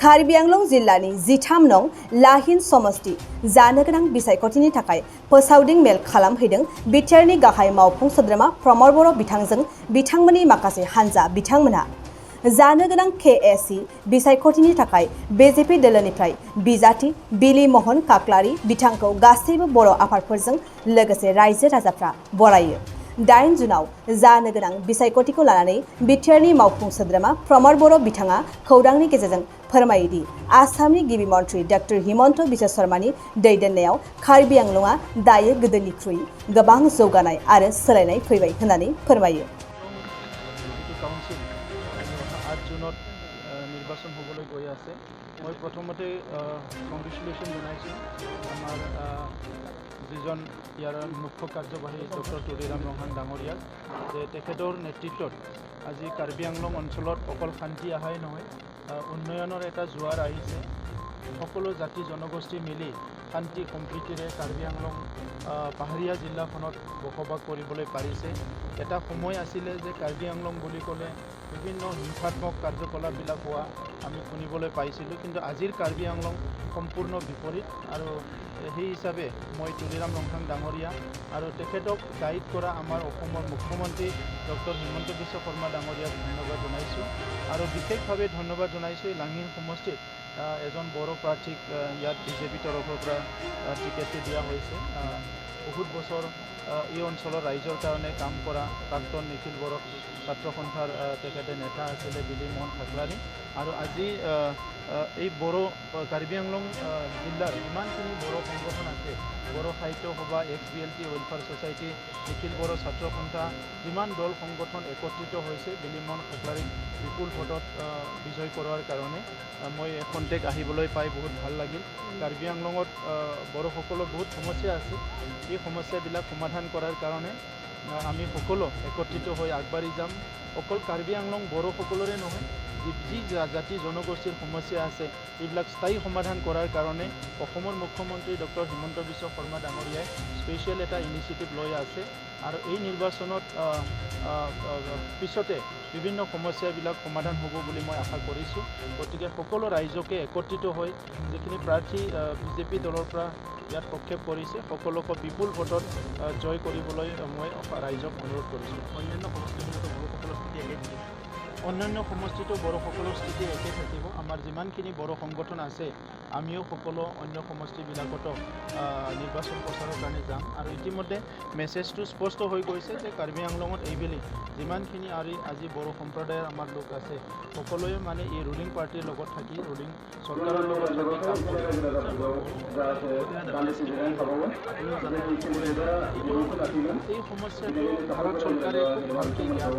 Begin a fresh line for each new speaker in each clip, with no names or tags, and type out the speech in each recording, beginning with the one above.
कार्बि आंलं जिल्लानि 13 नं लाहिन समसथि जानो गोनां बिसायख'थिनि थाखाय फोसावदिं मेल खालामहैदों BTRनि गाहाय मावफुं सोद्रोमा प्रमद बर' बिथांजों बिथांमोननि माखासे हानजा बिथांमोनहा जानो गोनां KSC बिसायख'थिनि थाखाय BJP दोलोनिफ्राय बिजाथि बिलि महन काक्लारि बिथांखौ गासैबो बर' आफादफोरजों लोगोसे रायजो राजाफ्रा बरायो। 8 जुनाव जानो गोनां बिसायख'थिखौ लानानै BTRनि मावफुं सोद्रोमा प्रमद बर' बिथाङा खौरांनि गेजेरजों फोरमायोदि आसामनि गिबि मन्थ्रि डक्टर हिमन्त बिश्व शर्मानि दैदेननायाव कार्बि आंलंआ दायो गोदोनिख्रुइ गोबां जौगानाय आरो सोलायनाय फैबाय होननानै फोरमायो।
নিৰ্বাচন হ'বলৈ গৈ আছে। মই প্ৰথমতে কংগ্ৰেচুলেশ্যন জনাইছোঁ আমাৰ যিজন ইয়াৰ মুখ্য কাৰ্যবাহী ডক্টৰ তুলিৰাম ৰহান ডাঙৰীয়াক যে তেখেতৰ নেতৃত্বত আজি কাৰ্বি আংলং অঞ্চলত অকল শান্তি আহাই নহয়, উন্নয়নৰ এটা জোৱাৰ আহিছে। সকলো জাতি জনগোষ্ঠী মিলি শান্তি সম্প্ৰীতিৰে কাৰ্বি আংলং পাহাৰীয়া জিলাখনত বসবাস কৰিবলৈ পাৰিছে। এটা সময় আছিলে যে কাৰ্বি আংলং বুলি ক'লে বিভিন্ন হিংসাত্মক কাৰ্যকলাপবিলাক হোৱা আমি শুনিবলৈ পাইছিলোঁ, কিন্তু আজিৰ কাৰ্বি আংলং সম্পূৰ্ণ বিপৰীত। আৰু সেই হিচাপে মই তুলিৰাম ৰহান ডাঙৰীয়া আৰু তেখেতক গাইড কৰা আমাৰ অসমৰ মুখ্যমন্ত্ৰী ডক্টৰ হিমন্ত বিশ্ব শৰ্মা ডাঙৰীয়াক ধন্যবাদ জনাইছোঁ। আৰু বিশেষভাৱে ধন্যবাদ জনাইছোঁ এই লাহিন সমষ্টিত এজন বড় প্ৰাৰ্থীক ইয়াত BJP তৰফৰ পৰা টিকেটটো দিয়া হৈছে। বহুত বছৰ এই অঞ্চলৰ ৰাইজৰ কাৰণে কাম কৰা প্ৰাক্তন নিখিল বড়ো ছাত্ৰ সন্থাৰ তেখেতে নেতা আছিলে বিলি মোহন কাকলাৰী। আৰু আজি এই বড়ো কাৰ্বি আংলং জিলাৰ যিমানখিনি বড়ো সংগঠন আছে, Bodo Sahitya Sabha, XBLT welfare society, Nikhil Bodo Chhatra Santha, যিমান দল সংগঠন একত্ৰিত হৈছে বিলি মোহন কাকলাৰীক বিপুল ভোটত বিজয় কৰোৱাৰ কাৰণে মই খন্তেক আহিবলৈ পাই বহুত ভাল লাগিল। কাৰ্বি আংলঙত বড়োসকলৰ বহুত সমস্যা আছে, এই সমস্যাবিলাক সমাধান কৰাৰ কাৰণে আমি সকলো একত্ৰিত হৈ আগবাঢ়ি যাম। অকল কাৰ্বি আংলং বড়োসকলৰে নহয়, যি জাতি জনগোষ্ঠীৰ সমস্যা আছে এইবিলাক স্থায়ী সমাধান কৰাৰ কাৰণে অসমৰ মুখ্যমন্ত্ৰী ডক্টৰ হিমন্ত বিশ্ব শৰ্মা ডাঙৰীয়াই স্পেচিয়েল এটা ইনিচিয়েটিভ লৈ আছে। আৰু এই নিৰ্বাচনত পিছতে বিভিন্ন সমস্যাবিলাক সমাধান হ'ব বুলি মই আশা কৰিছোঁ। গতিকে সকলো ৰাইজকে একত্ৰিত হৈ যিখিনি প্ৰাৰ্থী BJP দলৰ পৰা ইয়াত প্ৰক্ষেপ কৰিছে সকলোকে বিপুল ভোটত জয় কৰিবলৈ মই ৰাইজক অনুৰোধ কৰিছোঁ। অন্যান্য সমষ্টিতো বড়োসকলৰ স্থিতি একে থাকিব। আমাৰ যিমানখিনি বড়ো সংগঠন আছে আমিও সকলো অন্য সমষ্টিবিলাকতো নিৰ্বাচন প্ৰচাৰৰ কাৰণে যাম। আৰু ইতিমধ্যে মেছেজটো স্পষ্ট হৈ গৈছে যে কাৰ্বি আংলঙত এইবেলি যিমানখিনি আজি বড়ো সম্প্ৰদায়ৰ আমাৰ লোক আছে সকলোৱে মানে এই ৰুলিং পাৰ্টিৰ লগত থাকি ৰুলিং চৰকাৰৰ লগত থাকি কাম কৰিব। এই সমস্যাটো ভাৰত চৰকাৰে খুব ভালকৈ জ্ঞাত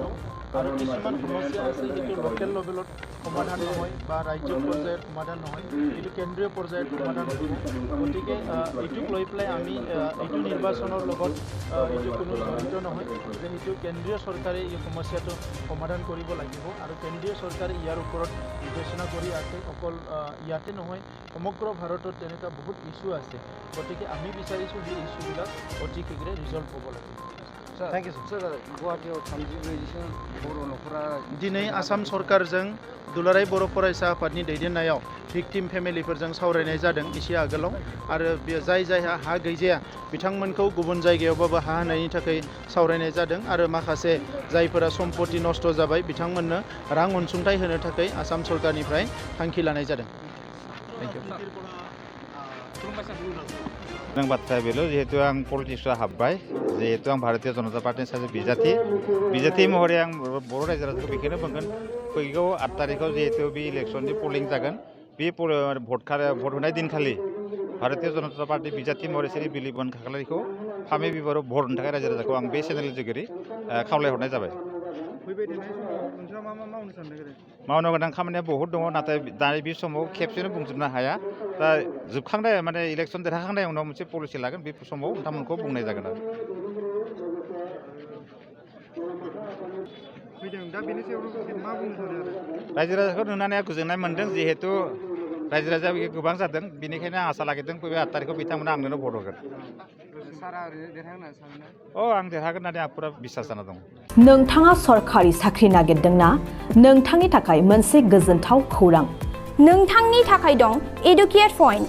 আৰু কিছুমান সমস্যা আছে যিটো লোকেল লেভেলত সমাধান নহয় বা ৰাজ্য পৰ্যায়ত সমাধান নহয়, এইটো কেন্দ্ৰীয় পৰ্যায়ত সমাধান হ'ব। গতিকে এইটোক লৈ পেলাই আমি এইটো নিৰ্বাচনৰ লগত এইটো কোনো জড়িত নহয় যে সেইটো কেন্দ্ৰীয় চৰকাৰে এই সমস্যাটো সমাধান কৰিব লাগিব। আৰু কেন্দ্ৰীয় চৰকাৰে ইয়াৰ ওপৰত বিবেচনা কৰি আছে। অকল ইয়াতে নহয়, সমগ্ৰ ভাৰতত তেনেকুৱা বহুত ইছ্যু আছে। গতিকে আমি বিচাৰিছোঁ সেই ইছ্যুবিলাক অতি শীঘ্ৰে ৰিজল্ভ হ'ব লাগে।
Thank you sir. गुवाहाटीयाव 30
दिनै आसाम सरकारजों दुलाराय बर' फरायसा आफादनि दैदेननायाव भिक्टिम फेमिलिफोरजों सावरायनाय जादों एसे आगोलाव। आरो जायहा हा गैजाया बिथांमोनखौ गुबुन जायगायावबाबो हा होनायनि थाखाय सावरायनाय जादों। आरो माखासे जायफोरा सम्पति नष्ट जाबाय बिथांमोननो रां अनसुंथाइ होनो थाखाय आसाम सरकारनिफ्राय थांखि लानाय जादों। Thank you.
नों बाथ्राया बेल' जिहेतु आं पलिटिक्सआव हाबबाय, जिहेतु आं भारतीय जनता पार्टीनि सासे बिजाथि महरै आं बर' रायजो राजाखौ बेखौनो बुंगोन फैगौ 8 तारिखआव जिहेतु बे इलेक्सननि पलिं जागोन, बे भट होनाय दिनखालि भारतीय जनता पार्टी बिजाथि महरै श्री बिलि मोहन काकलारिखौ फामे बिबाराव भट होनो थाखाय रायजो राजाखौ आं बे चेनेलनि जोगेरै खावलायहरनाय जाबाय। मावनो गोनां खामानिया बहुत दङ, नाथाय दानि बे समाव खेबसेनो बुंजोबनो हाया। दा जोबखांनाय माने इलेक्सन देरहाखांनायनि उनाव मोनसे पलिसि लागोन, बे समाव नोंथांमोनखौ बुंनाय जागोन आरो। रायजो राजाखौ नुनानै गोजोननाय मोन्दों, जिहेतु रायजो राजाया गोबां जादों, बेनिखायनो आं आसा लाखिदों फैगौ 8 तारिखआव बिथांमोना आंनोनो भट होगोन। आं देरहागोन होननानै आं पुरा बिसास जाना दं।
नोंथाङा सरखारि साख्रि नागिरदोंना? नोंथांनि थाखाय मोनसे गोजोनथाव खौरां।
नोंथांनि थाखाय दं एडुकेट पइन्ट,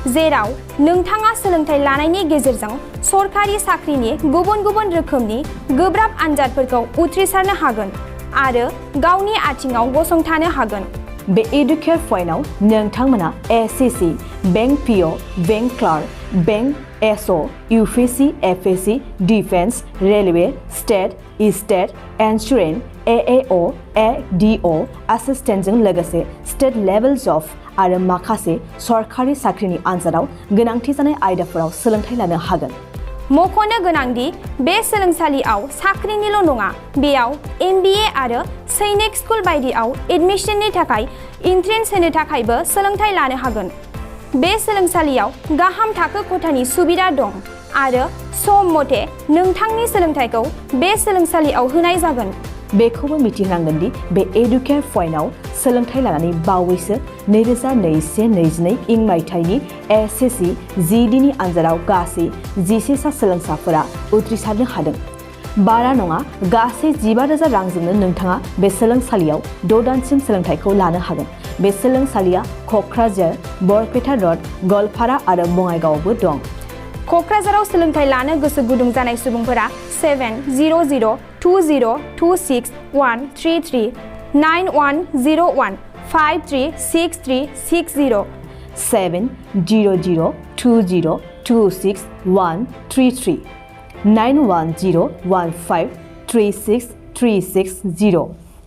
जेराव नोंथाङा सोलोंथाइ लानायनि गेजेरजों सरकारि साख्रिनि गुबुन गुबुन रोखोमनि गोब्राब आनजादफोरखौ उथ्रिसारनो हागोन आरो गावनि आथिङाव गसंथानो हागोन।
बे एडुकेट पइन्टआव नोंथांमोना SSC, bank PO, bank clerk, bank SO, UPSC, FSC, defence, railway, state, insurance, AAO, ADO, एसिस्टेन्टजों लोगोसे स्टेट लेभेल जब आरो माखासे सरकारि साख्रिनि आनजादाव गोनांथि जानाय आयदाफोराव सोलोंथाइ लानो हागोन।
मख'नो गोनांदि बे सोलोंसालियाव साख्रिनिल' नङा, बेयाव MBA आरो सैनिक स्कुल बायदियाव एडमिशननि थाखाय एन्ट्रेन्स होनो थाखायबो सोलोंथाइ लानो हागोन। बे सोलोंसालियाव गाहाम थाखो खथानि सुबिदा दं आरो सम मथे नोंथांनि सोलोंथाइखौ बे सोलोंसालियाव होनाय जागोन।
बेखौबो मिथिनांगोन दि बे एडुकेट पइन्टआव सोलोंथाइ लानानै बावैसो 2021-22 इं मायथाइनि एसएससि GDनि आनजादाव गासै 11 सा सोलोंसाफोरा उथ्रिसारनो हादों। बारा नङा, गासै 15,000 रांजोंनो नोंथाङा बे सोलोंसालियाव 6 दानसिम सोलोंथाइखौ लानो हागोन। बे सोलोंसालिया क'क्राझार, बरपेटा र'ड, गवालपारा आरो बङाइगावआवबो दं।
क'क्राझाराव सोलोंथाइ लानो गोसो गुदुं जानाय सुबुंफोरा 700-226-133 9101-536360
700-226-133 9101536360